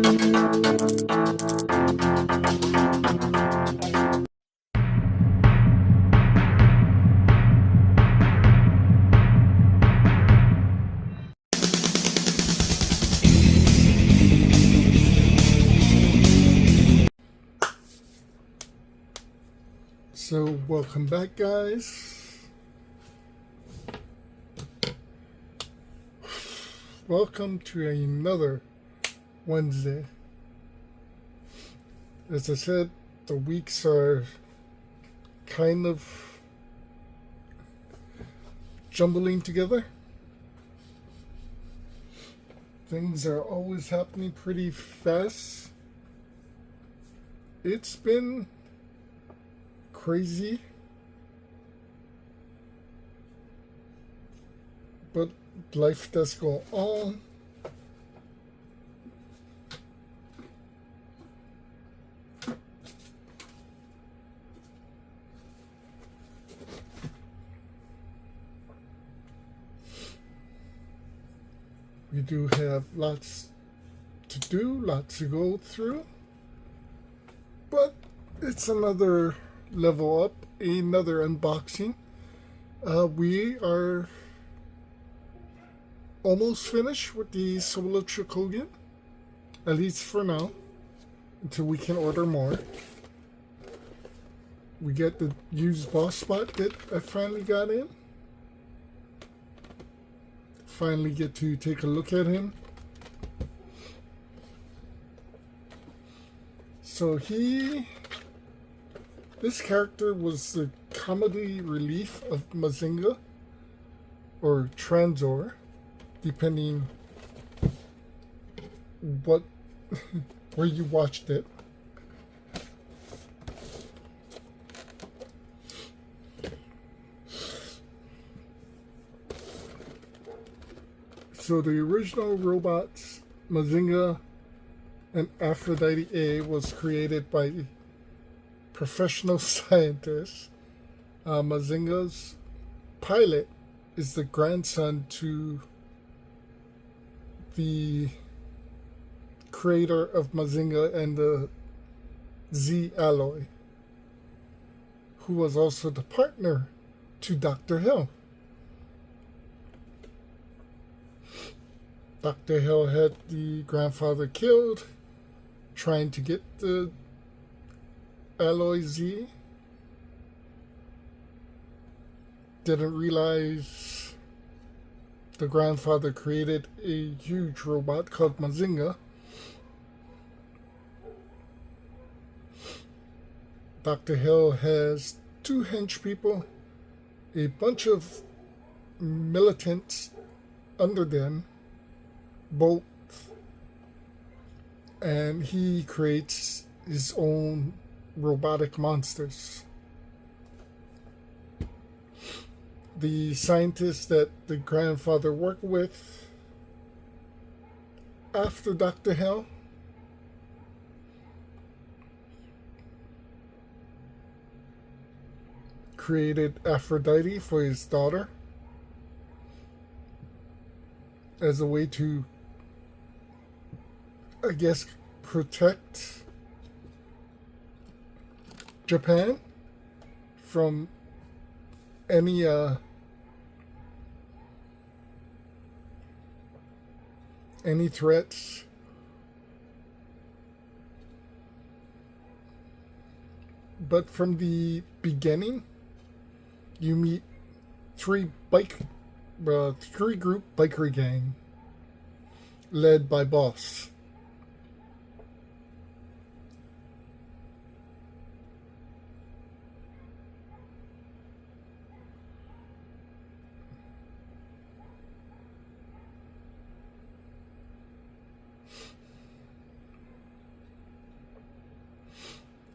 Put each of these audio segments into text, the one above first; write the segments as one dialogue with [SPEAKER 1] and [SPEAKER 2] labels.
[SPEAKER 1] So welcome back, guys. Welcome to another Wednesday. As I said, the weeks are kind of jumbling together. Things are always happening pretty fast. It's been crazy, but life does go on. We do have lots to do, lots to go through, but it's another level up, another unboxing. We are almost finished with the solo Chogokin, at least for now, until we can order more. We get the used boss spot that I finally got in. Finally get to take a look at him. So this character was the comedy relief of Mazinger, or Tranzor, depending what where you watched it. So the original robots, Mazinger and Aphrodite A, was created by professional scientists. Mazinger's pilot is the grandson to the creator of Mazinger and the Z alloy, who was also the partner to Dr. Hill. Dr. Hill had the grandfather killed trying to get the alloy Z. Didn't realize the grandfather created a huge robot called Mazinger. Dr. Hill has 2 hench people, a bunch of militants under them, both, and he creates his own robotic monsters. The scientists that the grandfather worked with after Dr. Hill created Aphrodite for his daughter as a way to, I guess, protect Japan from any threats. But from the beginning, you meet three group biker gang led by Boss.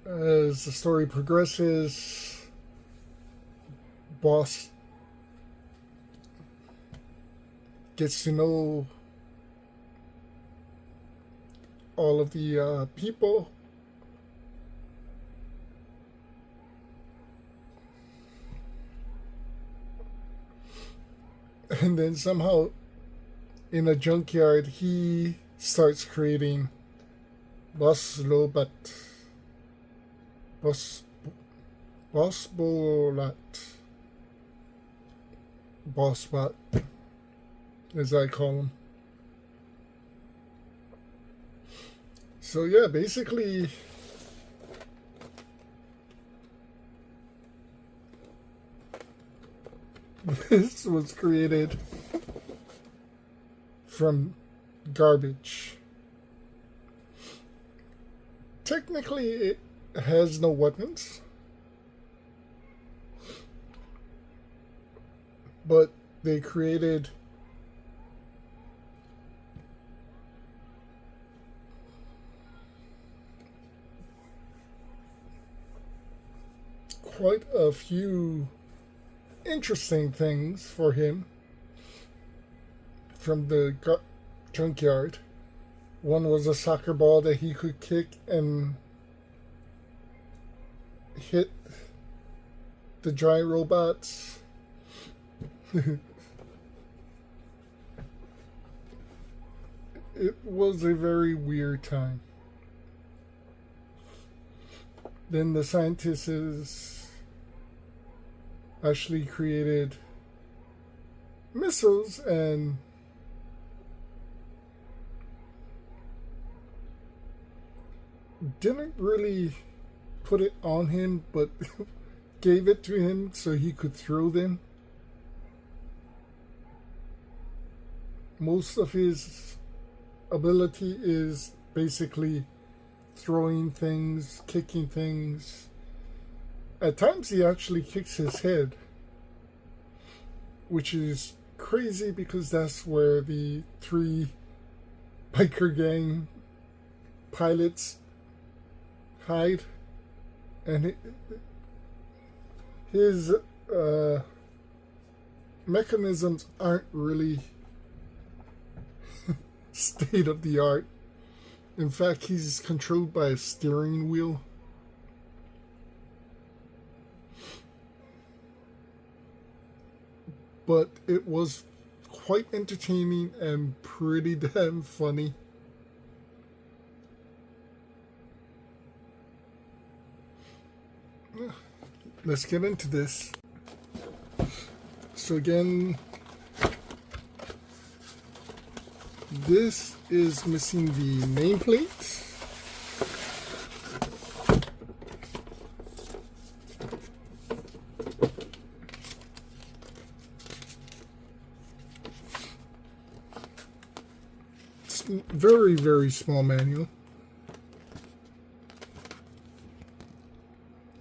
[SPEAKER 1] As the story progresses, Boss gets to know all of the people, and then somehow in a junkyard he starts creating Boslobat. Bosbolat. Bossbot, as I call him. So yeah, basically this was created from garbage. Technically, it has no weapons, but they created quite a few interesting things for him from the junkyard. One was a soccer ball that he could kick and hit the giant robots. It was a very weird time. Then the scientists actually created missiles and didn't really put it on him, but gave it to him so he could throw them. Most of his ability is basically throwing things, kicking things. At times he actually kicks his head, which is crazy because that's where the 3 biker gang pilots hide, and his mechanisms aren't really state of the art. In fact, he's controlled by a steering wheel. But it was quite entertaining and pretty damn funny. Let's get into this. So again, this is missing the nameplate. It's very, very small manual.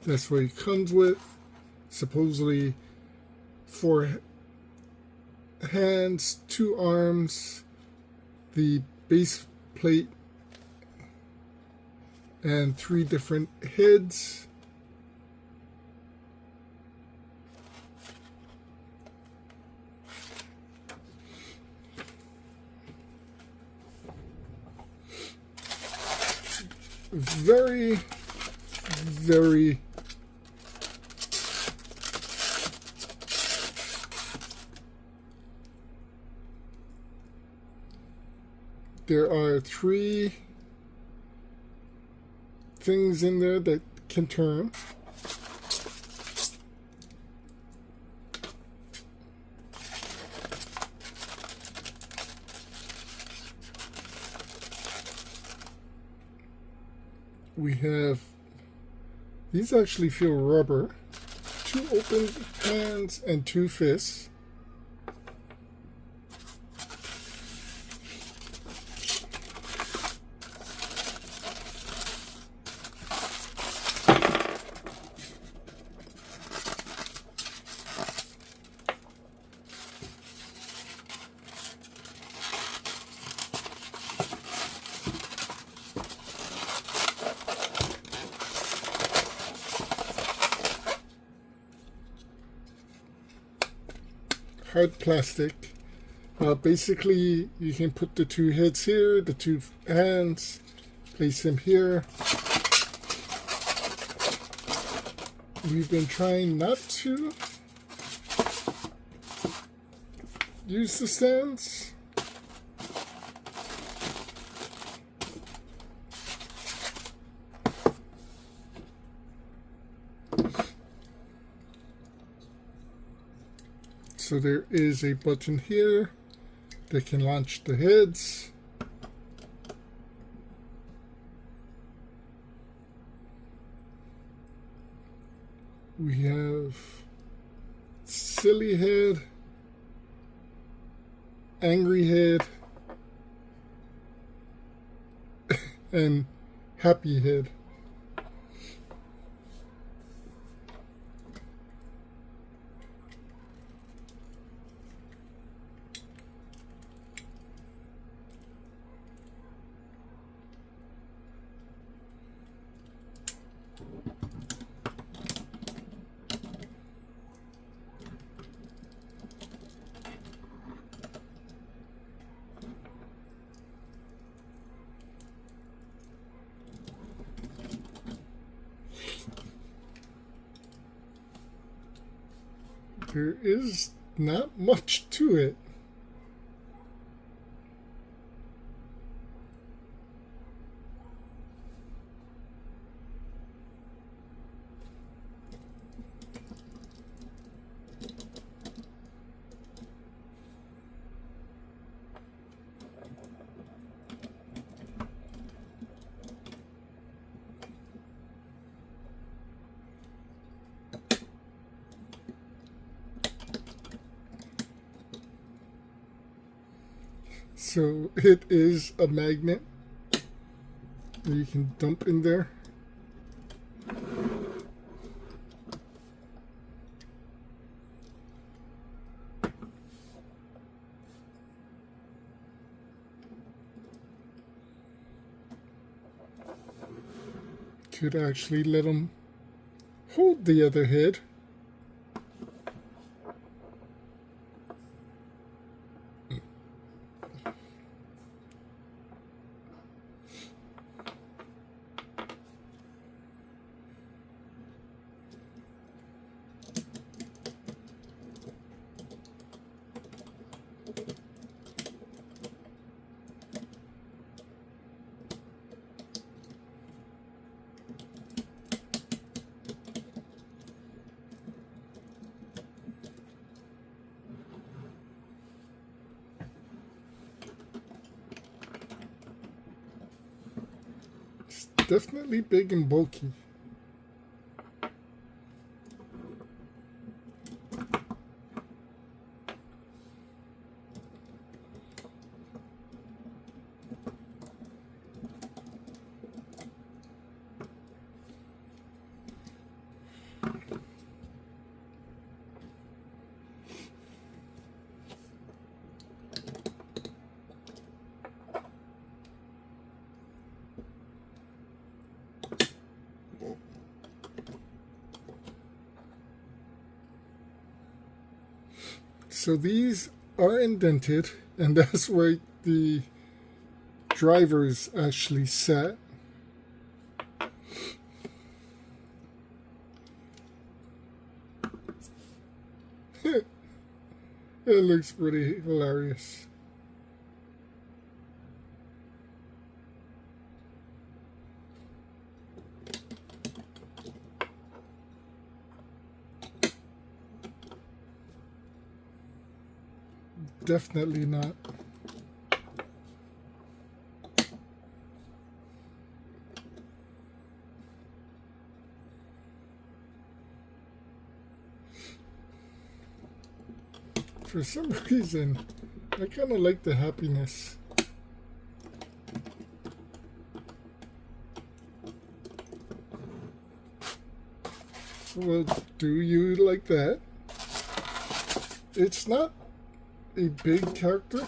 [SPEAKER 1] That's what it comes with. Supposedly 4 hands, 2 arms, the base plate, and 3 different heads. Very, very there are 3 things in there that can turn. We have, these actually feel rubber, 2 open hands and 2 fists. Hard plastic. Basically, you can put the 2 heads here, the 2 hands, place them here. We've been trying not to use the stands. So there is a button here that can launch the heads. We have silly head, angry head, and happy head. There is not much to it. So it is a magnet that you can dump in there. Could actually let them hold the other head. Definitely big and bulky. So these are indented, and that's where the drivers actually sat. It looks pretty hilarious. Definitely not. For some reason, I kind of like the happiness. Well, do you like that? It's not a big character.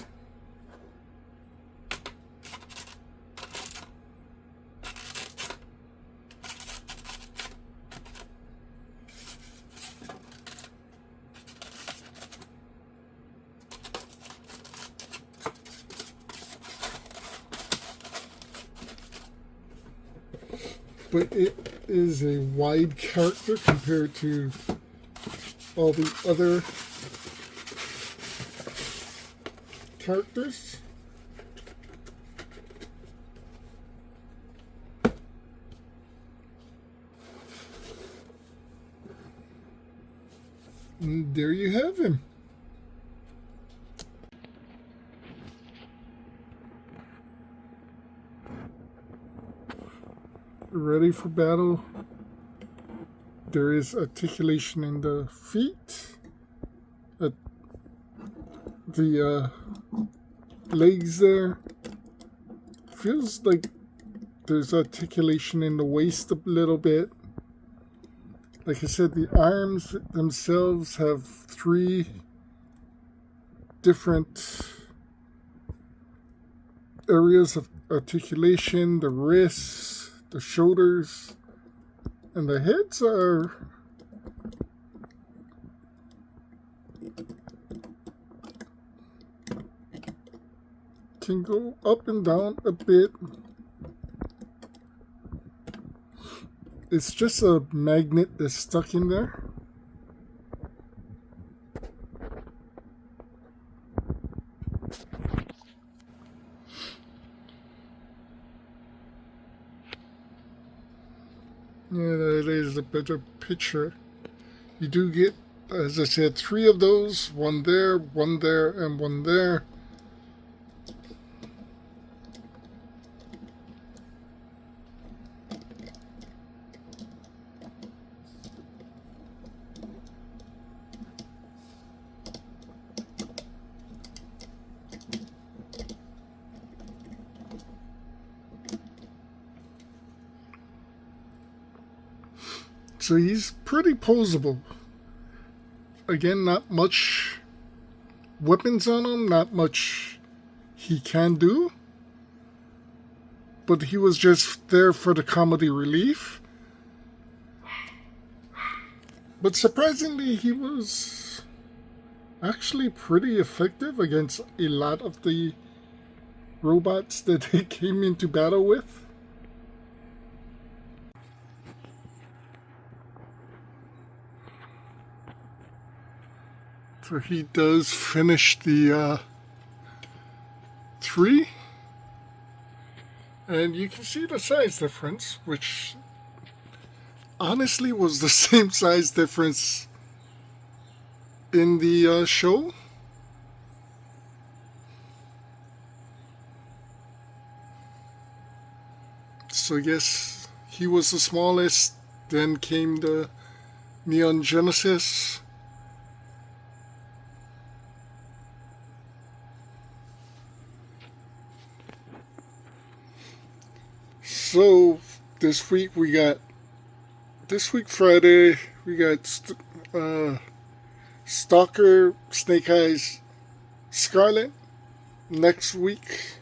[SPEAKER 1] But it is a wide character compared to all the other characters. And there you have him. ready for battle. There is articulation in the feet, the legs there. Feels like there's articulation in the waist a little bit. Like I said, the arms themselves have 3 different areas of articulation: the wrists, the shoulders, and the heads can go up and down a bit. It's just a magnet that's stuck in there. Yeah, that is a better picture. You do get, as I said, 3 of those. One there, and one there. So he's pretty posable. Again, not much weapons on him, not much he can do. But he was just there for the comedy relief. But surprisingly, he was actually pretty effective against a lot of the robots that they came into battle with. So he does finish the 3. And you can see the size difference, which honestly was the same size difference in the show. So yes, he was the smallest. Then came the Neon Genesis. So this week Friday, we got Stalker, Snake Eyes, Scarlet. Next week,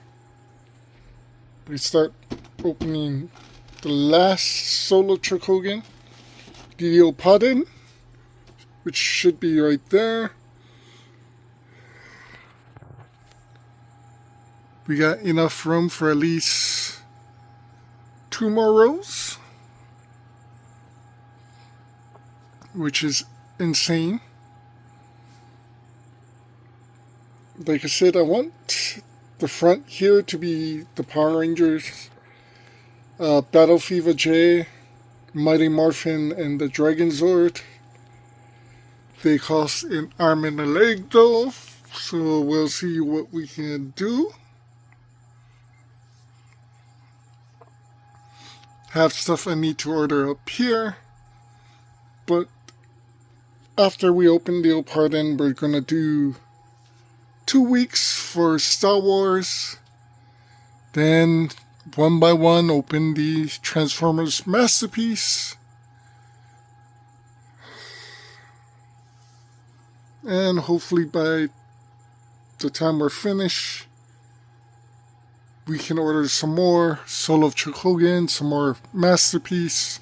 [SPEAKER 1] we start opening the last solo Chogokin, the Leopardin, which should be right there. We got enough room for at least 2 more rows, which is insane. Like I said, I want the front here to be the Power Rangers, Battle Fever J, Mighty Morphin, and the Dragon Zord. They cost an arm and a leg though, so we'll see what we can do. Have stuff I need to order up here, but after we open the Leopardin, we're gonna do 2 weeks for Star Wars, then one by one open the Transformers Masterpiece, and hopefully by the time we're finished, we can order some more Soul of Chogokin, some more Masterpiece.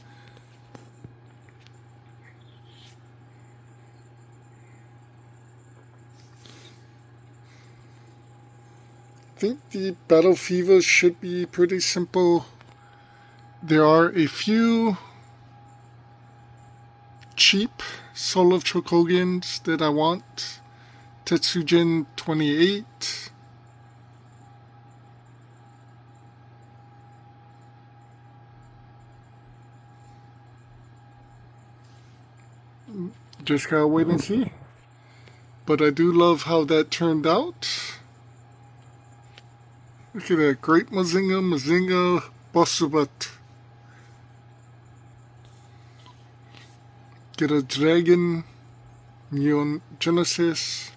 [SPEAKER 1] I think the Battle Fever should be pretty simple. There are a few cheap Soul of Chogokins that I want. Tetsujin 28. Just gotta wait and see. But I do love how that turned out. Look at that, great Mazinger Bosubat. get a Dragon Neon Genesis.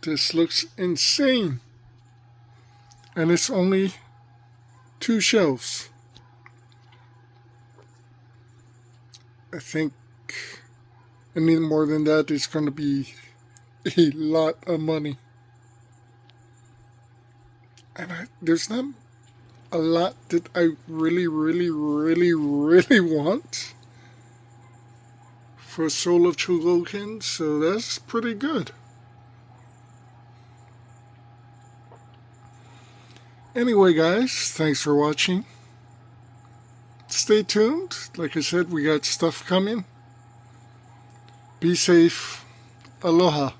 [SPEAKER 1] This looks insane. And it's only 2 shells. I think any more than that is going to be a lot of money. And there's not a lot that I really want for Soul of Chogokin, so that's pretty good. Anyway, guys, thanks for watching. Stay tuned. Like I said, we got stuff coming. Be safe. Aloha.